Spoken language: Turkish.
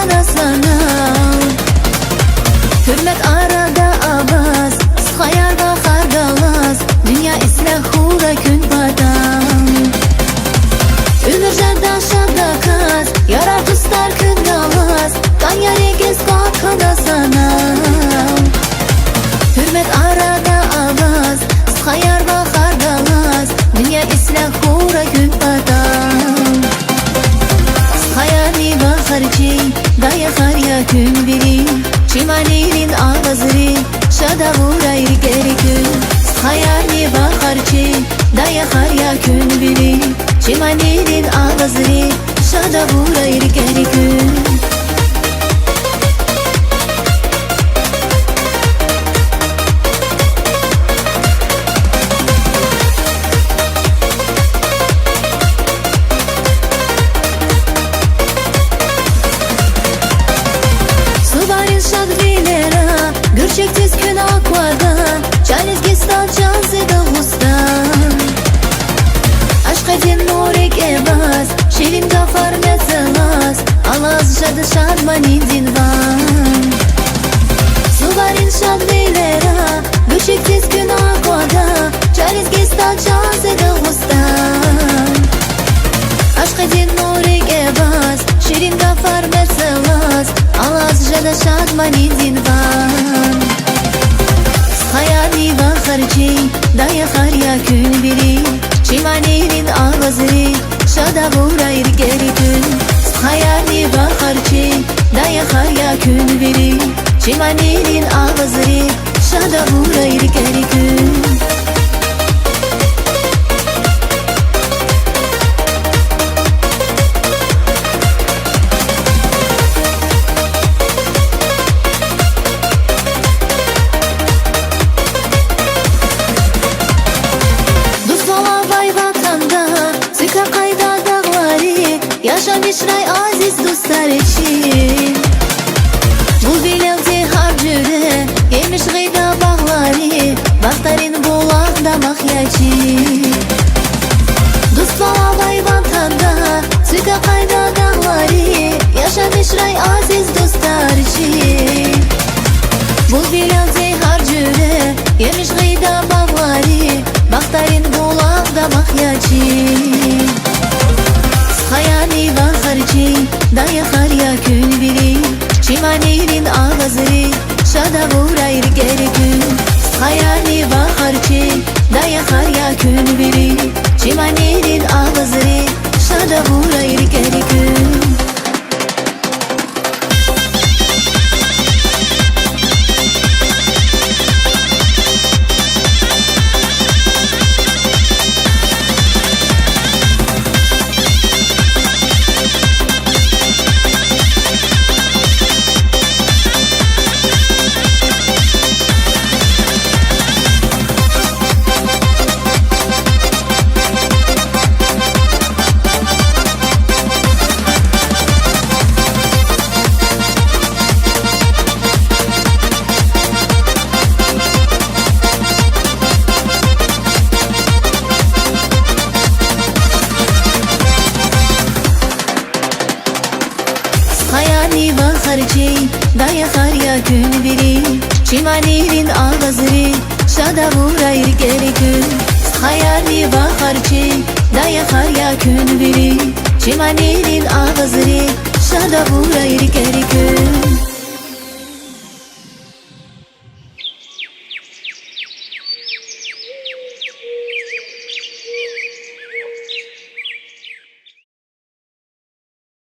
kalkana sana. Hürmet arada avaz, hayal bakar galaz. Dünya isle hura gün badam. Ömür jada şada kaz, yarar tustar gün galaz. Kan yare gez kalkana sana. Hürmet arada avaz, hayal bakar galaz. Dünya isle hura gün badam. Hayali bakarci, daya karya gün biri. Çimanenin ağızları, şada vurayır geri gün. Hayali bakarci, daya karya gün biri. Çimanenin ağızları, şada vurayır geri gün. Gürçektiz gün akvada, çaniz gistan çanzıda hustan. Aşk edin norek evaz, şirin gafar mezelas. Alaz şadı şadmanin dinvan. Suvarin şad veylera, gürçektiz gün akvada, çaniz gistan çanzıda hustan. Aşk edin norek evaz, şirin gafar mezelas. Alaz şadı şadmanin dinvan. Hayali bakarci, daya karya gün biri. Çimanenin ağızları, şada vurayır geri gün. Hayali bakarci, daya karya gün biri. Çimanenin ağızları, şada vurayır geri gün. Yaşamışray aziz dostlar için. Bu bilevde harcıre, yemiş gıyda bağları. Baktarın bulağda mahyacı. Dost bağlay vatanda, süka kayda dağları. Yaşamışray aziz dostlar için. Bu bilevde harcıre, yemiş gıyda bağları. Baktarın bulağda mahyacı. Hayali bakarci, daya karya gün biri. Çimanenin ağızları, şada vurayır geri gün. Hayali bakarci, daya karya gün biri. Çimanenin ağızları, şada vurayır geri gün. Hayali bakarci, daya karya gün biri. Çimanenin ağızları, şada vurayır geri gün. Hayali bakarci, daya karya gün biri. Çimanenin ağızları, şada vurayır geri gün.